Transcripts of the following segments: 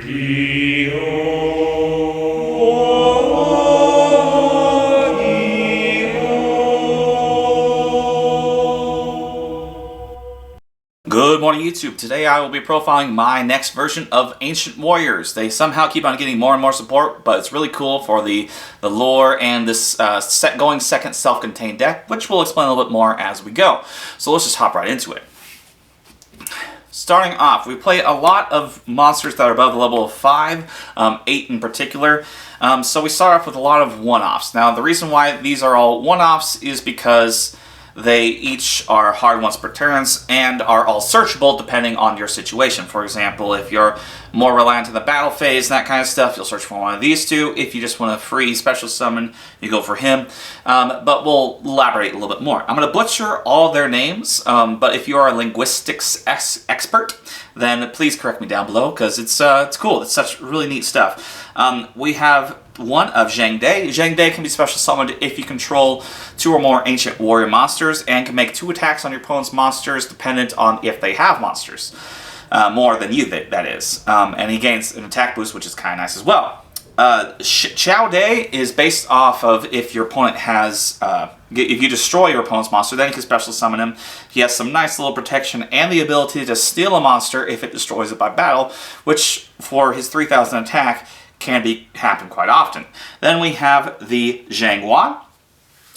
Good morning, YouTube. Today I will be profiling my next version of Ancient Warriors. They somehow keep on getting more and more support, but it's really cool for the lore and this going second self-contained deck, which we'll explain a little bit more as we go. So let's just hop right into it. Starting off, we play a lot of monsters that are above the level of 5, 8 in particular. So we start off with a lot of one-offs. Now, the reason why these are all one-offs is because they each are hard once per turns and are all searchable depending on your situation. For example, if you're more reliant on the battle phase and that kind of stuff, you'll search for one of these two. If you just want a free special summon, you go for him. But we'll elaborate a little bit more. I'm going to butcher all their names, but if you are a linguistics expert, then please correct me down below, because it's cool. It's such really neat stuff. We have one of Zhang Dai. Zhang Dai can be special summoned if you control 2 or more Ancient Warrior monsters, and can make 2 attacks on your opponent's monsters dependent on if they have monsters. More than you, that is. And he gains an attack boost, which is kind of nice as well. Xiao Dai is based off of if your opponent has, if you destroy your opponent's monster, then you can special summon him. He has some nice little protection and the ability to steal a monster if it destroys it by battle, which for his 3000 attack can happen quite often. Then we have the Zhang,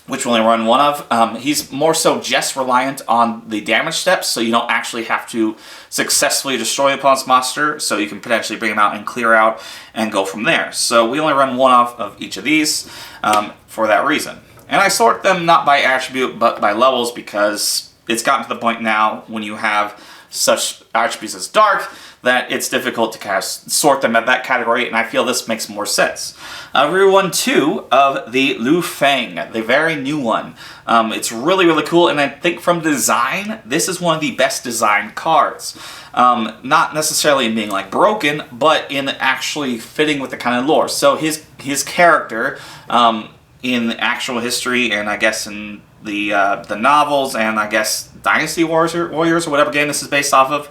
which we only run one of. He's more so just reliant on the damage steps, so you don't actually have to successfully destroy the opponent's monster, so you can potentially bring him out and clear out and go from there. So we only run one of each of these for that reason. And I sort them not by attribute, but by levels, because it's gotten to the point now when you have such attributes as Dark that it's difficult to kind of sort them at that category, and I feel this makes more sense. We won 2 of the Lu Feng, the very new one. It's really, really cool, and I think from design, this is one of the best designed cards. Not necessarily in being like broken, but in actually fitting with the kind of lore. So his character, in actual history, and I guess in the novels, and I guess Dynasty Warriors or whatever game this is based off of,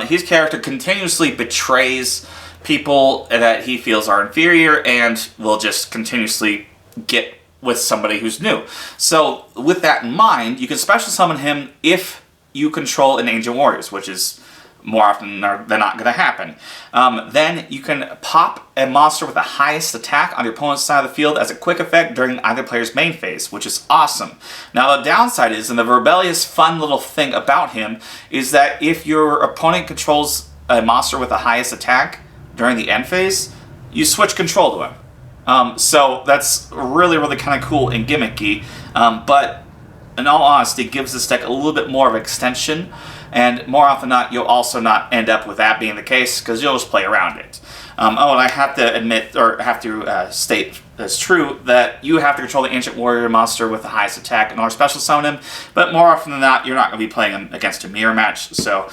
his character continuously betrays people that he feels are inferior and will just continuously get with somebody who's new. So with that in mind, you can special summon him if you control an Ancient Warriors, which is more often than not going to happen. Then you can pop a monster with the highest attack on your opponent's side of the field as a quick effect during either player's main phase, which is awesome. Now the downside is, and the rebellious fun little thing about him, is that if your opponent controls a monster with the highest attack during the end phase, you switch control to him. So that's really, really kind of cool and gimmicky, but in all honesty, it gives this deck a little bit more of extension. And more often than not, you'll also not end up with that being the case, because you'll just play around it. And I have to admit, or have to state as true, that you have to control the Ancient Warrior monster with the highest attack in order to special summon him, but more often than not, you're not going to be playing him against a mirror match. So,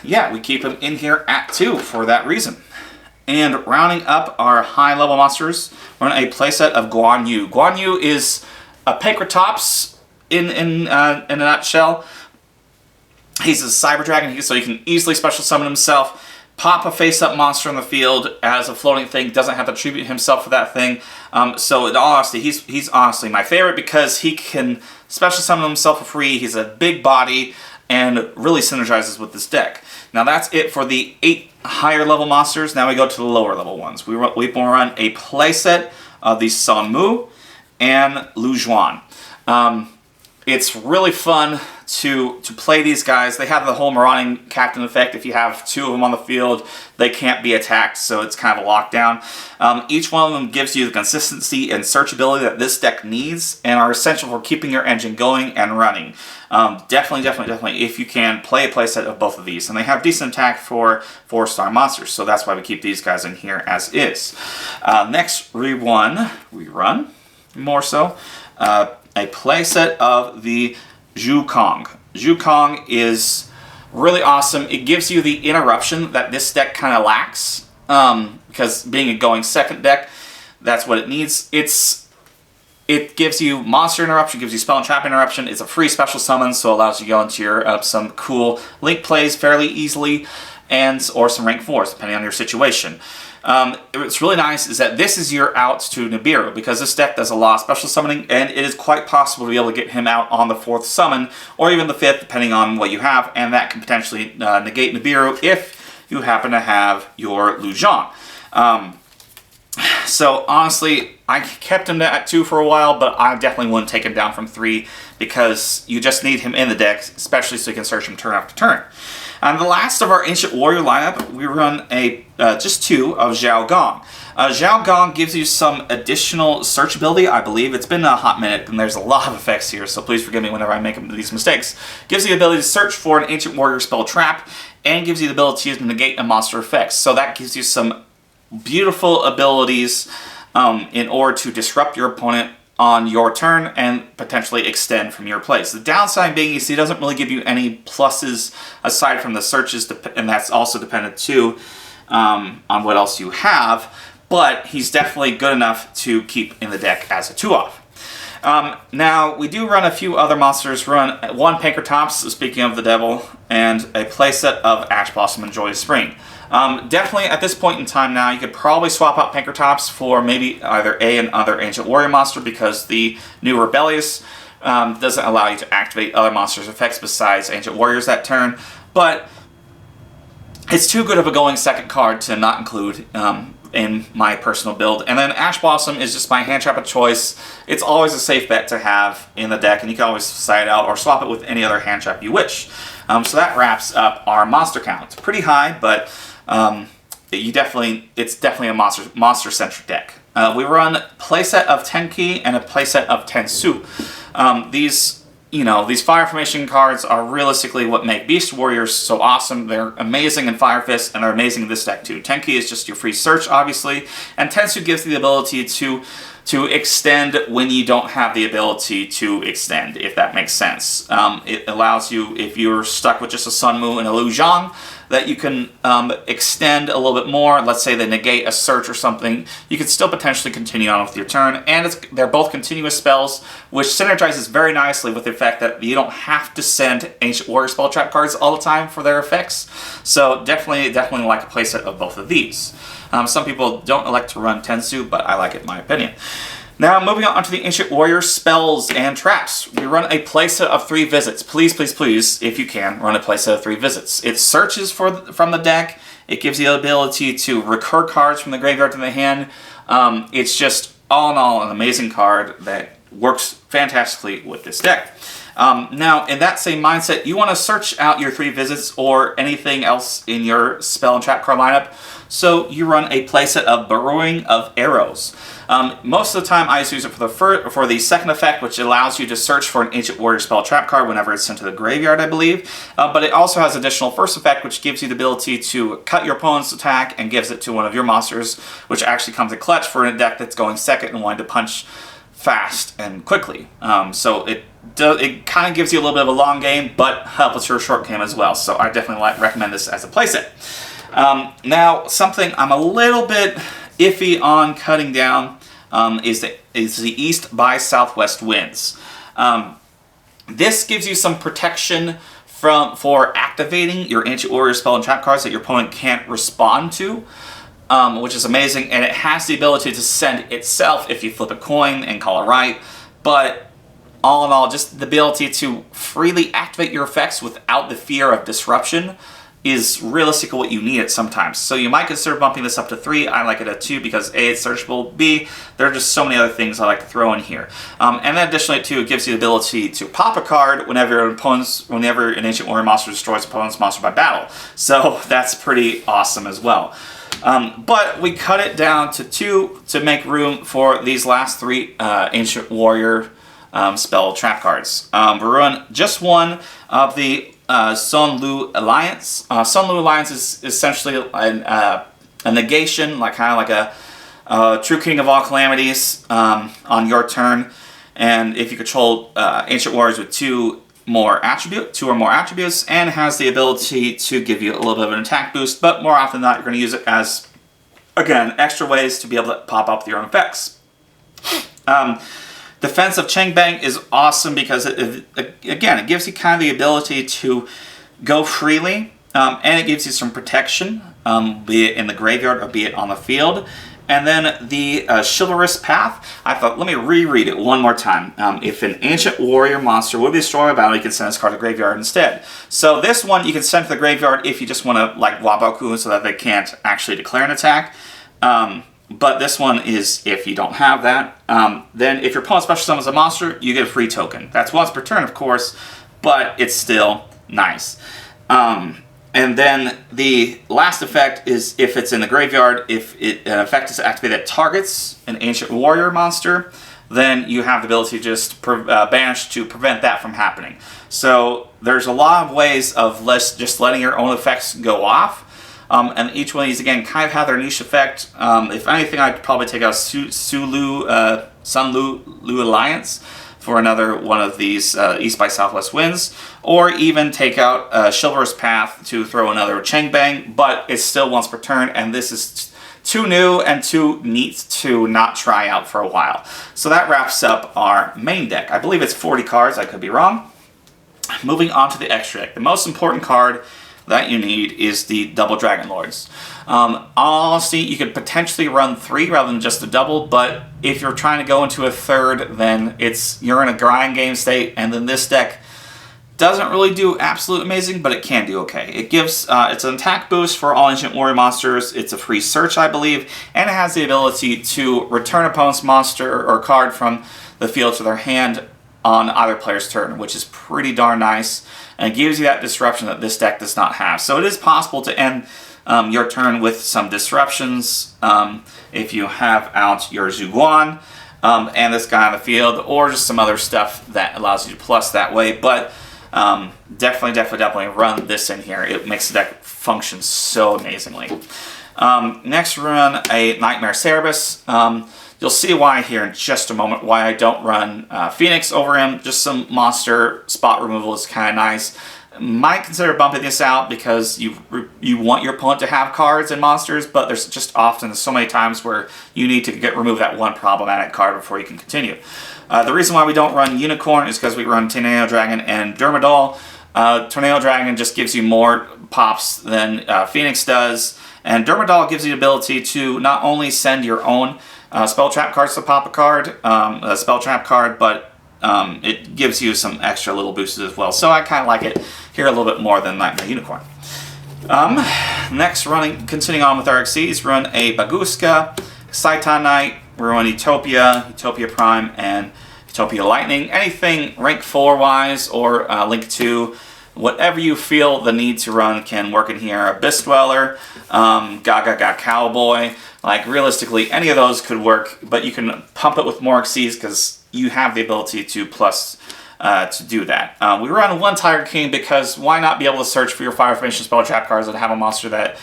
yeah, we keep him in here at 2 for that reason. And rounding up our high-level monsters, we're in a playset of Guan Yu. Guan Yu is a Pancratops in a nutshell. He's a Cyber Dragon, so he can easily special summon himself, pop a face-up monster on the field as a floating thing, doesn't have to tribute himself for that thing. So in all honesty, he's honestly my favorite, because he can special summon himself for free, he's a big body, and really synergizes with this deck. Now that's it for the 8 higher level monsters. Now we go to the lower level ones. We run a playset of the Sun Mu and Lu Juan. It's really fun to play these guys. They have the whole marauding captain effect. If you have 2 of them on the field, they can't be attacked, so it's kind of a lockdown. Each one of them gives you the consistency and searchability that this deck needs, and are essential for keeping your engine going and running. Definitely, if you can, play a playset of both of these. And they have decent attack for 4-star monsters, so that's why we keep these guys in here as is. Next, we run, more so, a playset of the Zhukong. Zhukong is really awesome. It gives you the interruption that this deck kind of lacks, because being a going second deck, that's what it needs. It gives you monster interruption, gives you spell and trap interruption. It's a free special summon, so it allows you to go into your some cool link plays fairly easily. or some rank 4s, depending on your situation. What's really nice is that this is your out to Nibiru, because this deck does a lot of special summoning, and it is quite possible to be able to get him out on the 4th summon, or even the 5th, depending on what you have, and that can potentially negate Nibiru if you happen to have your Lu Zhang. So honestly, I kept him at 2 for a while, but I definitely wouldn't take him down from 3, because you just need him in the deck, especially so you can search him turn after turn. And the last of our Ancient Warrior lineup, we run just 2 of Zhao Gong. Zhao Gong gives you some additional searchability, I believe. It's been a hot minute, and there's a lot of effects here, so please forgive me whenever I make these mistakes. Gives you the ability to search for an Ancient Warrior spell trap, and gives you the ability to negate a monster effect. So that gives you some beautiful abilities in order to disrupt your opponent on your turn and potentially extend from your place. The downside being is he doesn't really give you any pluses aside from the searches, and that's also dependent too on what else you have, but he's definitely good enough to keep in the deck as a 2-off. Now, we do run a few other monsters. We run 1 Pankratops, speaking of the devil, and a playset of Ash Blossom and Joyous Spring. Definitely at this point in time now, you could probably swap out Pankratops for maybe either another Ancient Warrior monster, because the new Rebellious doesn't allow you to activate other monsters' effects besides Ancient Warriors that turn, but it's too good of a going second card to not include in my personal build. And then Ash Blossom is just my hand trap of choice. It's always a safe bet to have in the deck, and you can always side it out or swap it with any other hand trap you wish. So that wraps up our monster count. It's pretty high, but it's definitely a monster-centric deck. We run playset of Tenki and a playset of Tensu. These Fire Formation cards are realistically what make Beast Warriors so awesome. They're amazing in Fire Fist, and they're amazing in this deck too. Tenki is just your free search, obviously, and Tensu gives you the ability to extend when you don't have the ability to extend, if that makes sense. It allows you, if you're stuck with just a Sun Mu and a Lu Zhang, that you can extend a little bit more. Let's say they negate a search or something, you can still potentially continue on with your turn, and they're both continuous spells, which synergizes very nicely with the fact that you don't have to send Ancient Warrior spell trap cards all the time for their effects. So definitely like a playset of both of these. Some people don't elect to run Tensu, but I like it in my opinion. Now, moving on to the Ancient Warrior spells and traps. We run a playset of 3 visits. Please, please, please, if you can, run a playset of 3 visits. It searches from the deck. It gives you the ability to recur cards from the graveyard to the hand. It's just, all in all, an amazing card that works fantastically with this deck. Now, in that same mindset, you want to search out your 3 visits or anything else in your spell and trap card lineup. So you run a playset of Burrowing of Arrows. Most of the time, I use it for the second effect, which allows you to search for an Ancient Warrior spell trap card whenever it's sent to the graveyard, I believe. But it also has additional first effect, which gives you the ability to cut your opponent's attack and gives it to one of your monsters, which actually comes in clutch for a deck that's going second and wanting to punch fast and quickly. So it kind of gives you a little bit of a long game, but helps your short game as well. So I definitely recommend this as a playset. Now, something I'm a little bit iffy on cutting down is the East by Southwest winds. This gives you some protection for activating your Ancient Warrior spell and trap cards that your opponent can't respond to, which is amazing, and it has the ability to send itself if you flip a coin and call it right, but all in all, just the ability to freely activate your effects without the fear of disruption is realistically what you need it sometimes. So you might consider bumping this up to 3. I like it at 2 because A, it's searchable, B, there are just so many other things I like to throw in here. And then additionally too, it gives you the ability to pop a card whenever an Ancient Warrior monster destroys an opponent's monster by battle. So that's pretty awesome as well. But we cut it down to 2 to make room for these last 3 Ancient Warrior spell trap cards. We run just 1 of the Sun Lu Alliance. Sun Lu Alliance is essentially a negation, kind of like a True King of all Calamities on your turn. And if you control Ancient Warriors with 2 or more attributes, and has the ability to give you a little bit of an attack boost, but more often than not, you're going to use it as, again, extra ways to be able to pop up with your own effects. Defense of Cheng Bang is awesome because, it gives you kind of the ability to go freely and it gives you some protection, be it in the graveyard or be it on the field. And then the Chivalrous Path, I thought, let me reread it one more time. If an Ancient Warrior monster would be destroyed by battle, you can send this card to the graveyard instead. So this one you can send to the graveyard if you just want to like Waboku so that they can't actually declare an attack. But this one is if you don't have that. Then if your opponent special summons a monster, you get a free token. That's once per turn, of course, but it's still nice. And then the last effect is if it's in the graveyard, if an effect is activated that targets an Ancient Warrior monster, then you have the ability to just banish to prevent that from happening. So there's a lot of ways of just letting your own effects go off. And each one of these, again, kind of have their niche effect. If anything, I'd probably take out Sunlu Alliance for another one of these East by Southwest winds, or even take out Chivalrous Path to throw another Chang Bang, but it's still once per turn, and this is too new and too neat to not try out for a while. So that wraps up our main deck. I believe it's 40 cards, I could be wrong. Moving on to the extra deck. The most important card that you need is the double Dragon Lords. Honestly, you could potentially run 3 rather than just a double, but if you're trying to go into a third, then you're in a grind game state, and then this deck doesn't really do absolute amazing, but it can do okay. It gives, it's an attack boost for all Ancient Warrior monsters, it's a free search, I believe, and it has the ability to return opponent's monster or card from the field to their hand on either player's turn, which is pretty darn nice, and gives you that disruption that this deck does not have. So it is possible to end your turn with some disruptions if you have out your Zhukong and this guy on the field, or just some other stuff that allows you to plus that way. But definitely run this in here. It makes the deck function so amazingly. Next, run a Nightmare Cerberus. You'll see why here in just a moment, why I don't run Phoenix over him. Just some monster spot removal is kind of nice. Might consider bumping this out because you want your opponent to have cards and monsters, but there's just often so many times where you need to remove that one problematic card before you can continue. The reason why we don't run Unicorn is because we run Tornado Dragon and Dermadol. Tornado Dragon just gives you more pops than Phoenix does, and Dermadol gives you the ability to not only send your own spell trap cards to pop a spell trap card, but it gives you some extra little boosts as well. So I kind of like it here a little bit more than Nightmare Unicorn. Next, continuing on with our XCs, run a Baguska, Saitan Knight, we run Utopia, Utopia Prime, and Utopia Lightning. Anything rank 4 wise or link 2, whatever you feel the need to run can work in here. Abyss Dweller, Gaga Cowboy, like realistically any of those could work, but you can pump it with more XCs because you have the ability to plus to do that. We run 1 Tiger King because why not be able to search for your Fire Formation spell trap cards and have a monster that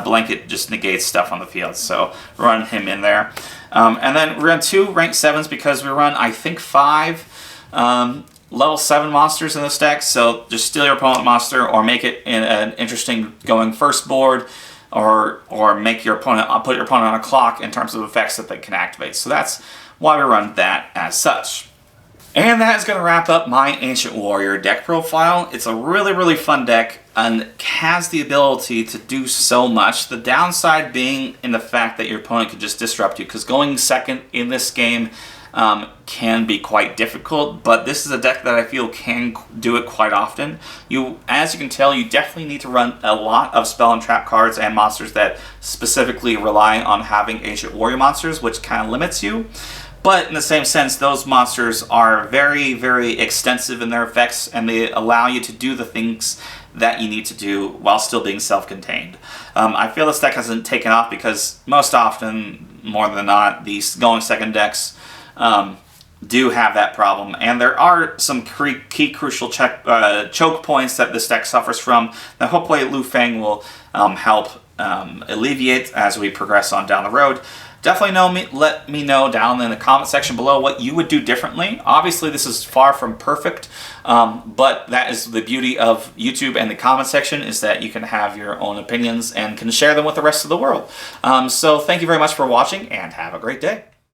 blanket just negates stuff on the field, so run him in there. And then we run 2 rank 7s because we run, I think, 5 level 7 monsters in this deck, so just steal your opponent monster or make it in an interesting going first board, or make your opponent put your opponent on a clock in terms of effects that they can activate. So that's why we run that as such. And that is going to wrap up my Ancient Warrior deck profile. It's a really fun deck and has the ability to do so much. The downside being in the fact that your opponent could just disrupt you, because going second in this game can be quite difficult, but this is a deck that I feel can do it quite often. As you can tell, you definitely need to run a lot of spell and trap cards and monsters that specifically rely on having Ancient Warrior monsters, which kind of limits you. But in the same sense, those monsters are very extensive in their effects, and they allow you to do the things that you need to do while still being self-contained. I feel this deck hasn't taken off because most often, more than not, these going second decks do have that problem, and there are some key crucial choke points that this deck suffers from that hopefully Lu Feng will help alleviate as we progress on down the road. Definitely let me know down in the comment section below what you would do differently. Obviously, this is far from perfect, but that is the beauty of YouTube and the comment section, is that you can have your own opinions and can share them with the rest of the world. So thank you very much for watching, and have a great day.